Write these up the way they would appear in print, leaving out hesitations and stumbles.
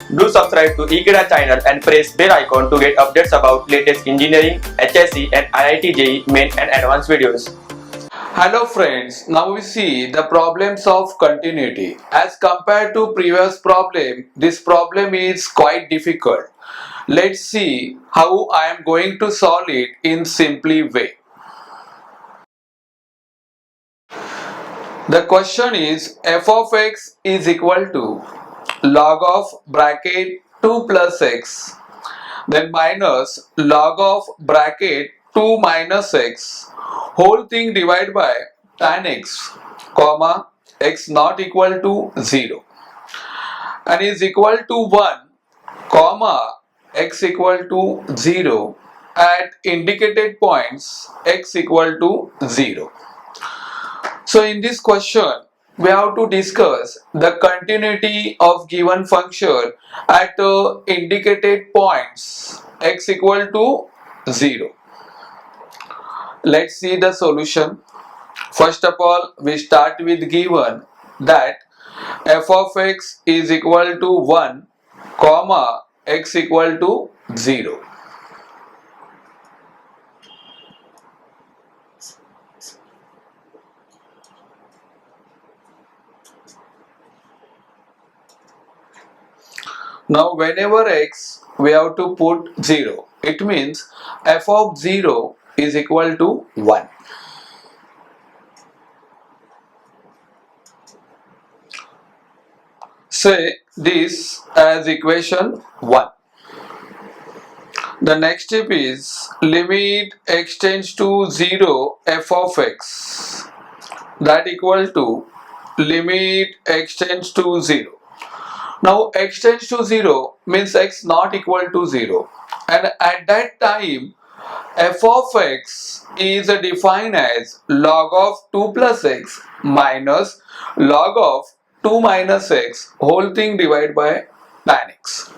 Do subscribe to Ekeeda channel and press bell icon to get updates about latest engineering, HSC and IIT JEE main and advanced videos. Hello friends, now we see the problems of continuity. As compared to previous problem, this problem is quite difficult. Let's see how I am going to solve it in simply way. The question is f of x is equal to log of bracket 2 plus x, then minus log of bracket 2 minus x, whole thing divided by tan x, comma x not equal to 0 and is equal to 1, comma x equal to 0 at indicated points x equal to 0. So in this question, we have to discuss the continuity of given function at indicated points x equal to 0. Let's see the solution. First of all, we start with given that f of x is equal to 1, comma x equal to 0. Now whenever x we have to put 0, it means f of 0 is equal to 1. Say this as equation 1. The next step is limit x tends to 0 f of x, that equal to limit x tends to 0. Now x tends to 0 means x not equal to 0, and at that time f of x is defined as log of 2 plus x minus log of 2 minus x whole thing divided by tan x.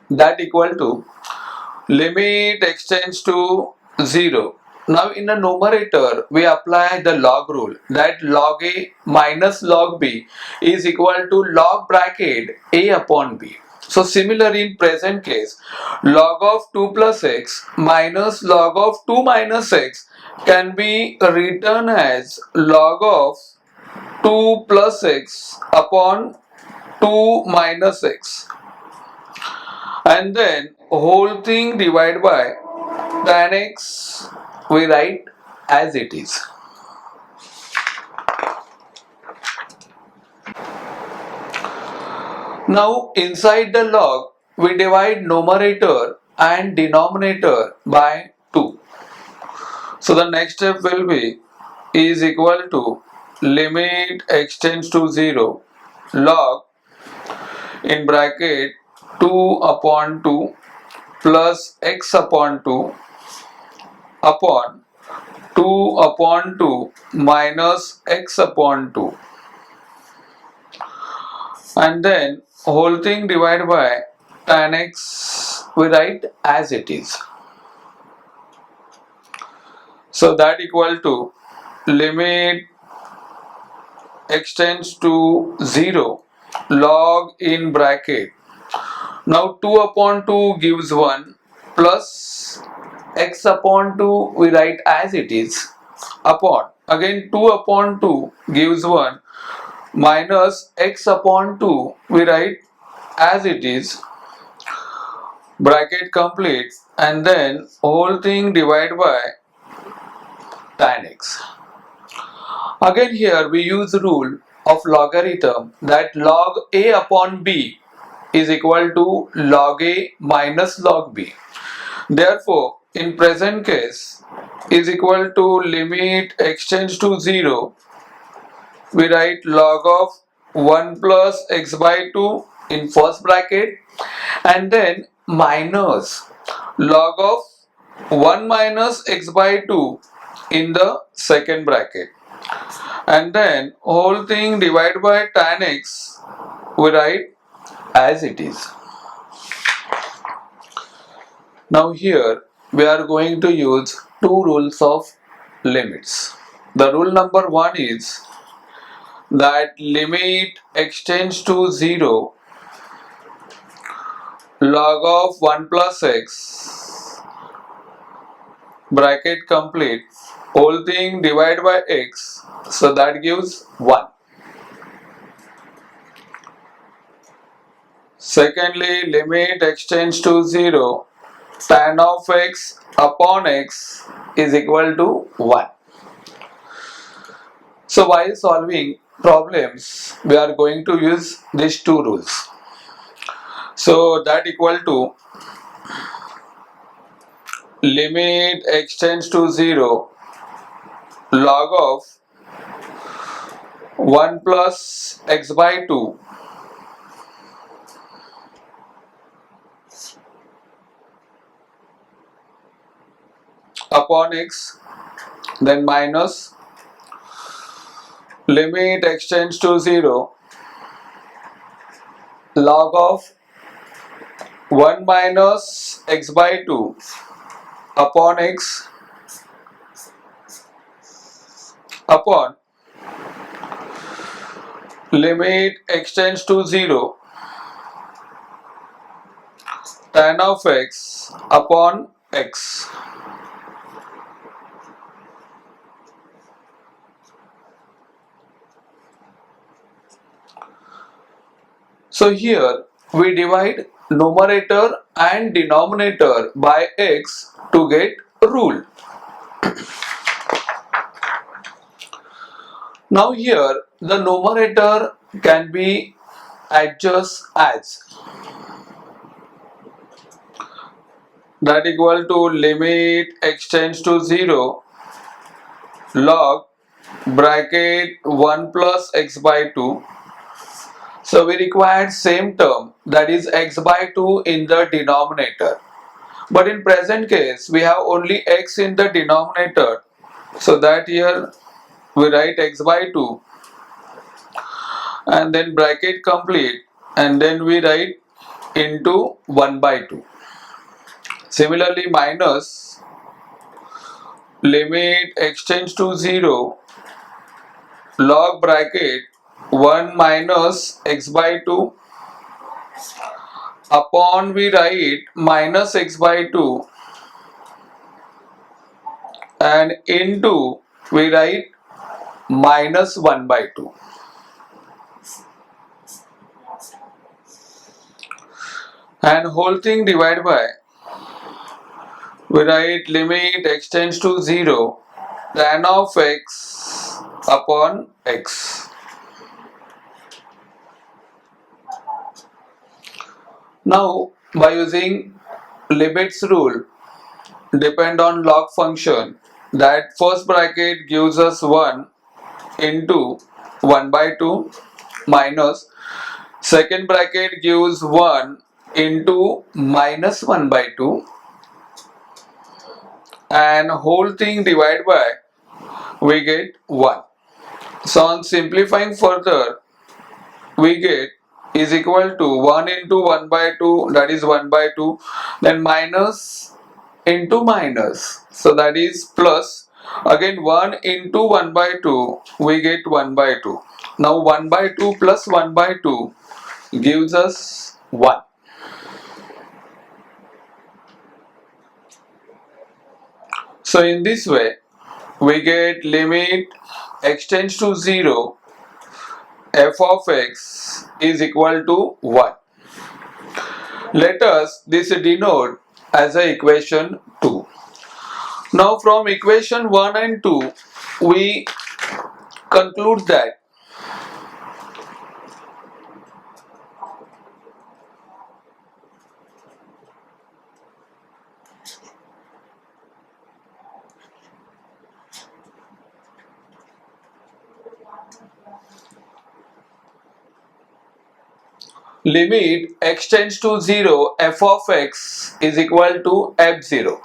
That equal to limit x tends to 0. Now in the numerator we apply the log rule, that log a minus log b is equal to log bracket a upon b. So similarly in present case, log of 2 plus x minus log of 2 minus x can be written as log of 2 plus x upon 2 minus x, and then whole thing divided by tan x we write as it is. Now inside the log we divide numerator and denominator by 2. So the next step will be is equal to limit x tends to 0 log in bracket 2 upon 2 plus x upon 2 upon 2 upon 2 minus x upon 2, and then whole thing divided by tan x we write as it is. So that equal to limit x tends to 0 log in bracket, now 2 upon 2 gives 1 plus x upon 2 we write as it is upon again 2 upon 2 gives 1 minus x upon 2 we write as it is, bracket complete, and then whole thing divided by tan x. Again here we use the rule of logarithm, that log a upon b is equal to log a minus log b. Therefore in present case is equal to limit x tends to 0 we write log of 1 plus x by 2 in first bracket, and then minus log of 1 minus x by 2 in the second bracket, and then whole thing divided by tan x we write as it is. Now here we are going to use two rules of limits. The rule number one is that limit x tends to 0 log of 1 plus x bracket complete whole thing divided by x, so that gives 1. Secondly, limit x tends to 0 tan of x upon x is equal to 1. So while solving problems we are going to use these two rules. So that equal to limit x tends to 0 log of 1 plus x by 2 upon x, then minus limit x tends to 0 log of 1 minus x by 2 upon x upon limit x tends to 0 tan of x upon x. So here we divide numerator and denominator by x to get rule. Now here the numerator can be adjust as that equal to limit x tends to 0 log bracket 1 plus x by 2. So we required same term, that is x by 2 in the denominator. But in present case we have only x in the denominator, so that here we write x by 2 and then bracket complete and then we write into 1 by 2. Similarly minus limit x tends to 0 log bracket 1 minus x by 2 upon we write minus x by 2 and into we write minus 1 by 2. And whole thing divided by we write limit x tends to 0 tan of x upon x. Now by using limits rule depend on log function, that first bracket gives us 1 into 1 by 2 minus second bracket gives 1 into minus 1 by 2 and whole thing divided by we get 1. So on simplifying further we get is equal to 1 into 1 by 2, that is 1 by 2, then minus into minus, so that is plus, again 1 into 1 by 2 we get 1 by 2. Now 1 by 2 plus 1 by 2 gives us 1. So in this way we get limit x tends to 0 f of x is equal to 1. Let us this denote as a equation 2. Now from equation 1 and 2 we conclude that limit x tends to 0 f of x is equal to f0.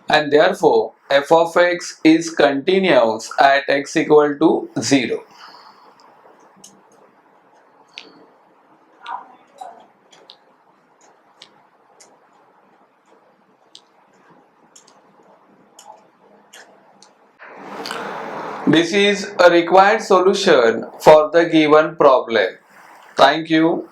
and therefore f of x is continuous at x equal to 0. This is a required solution for the given problem. Thank you.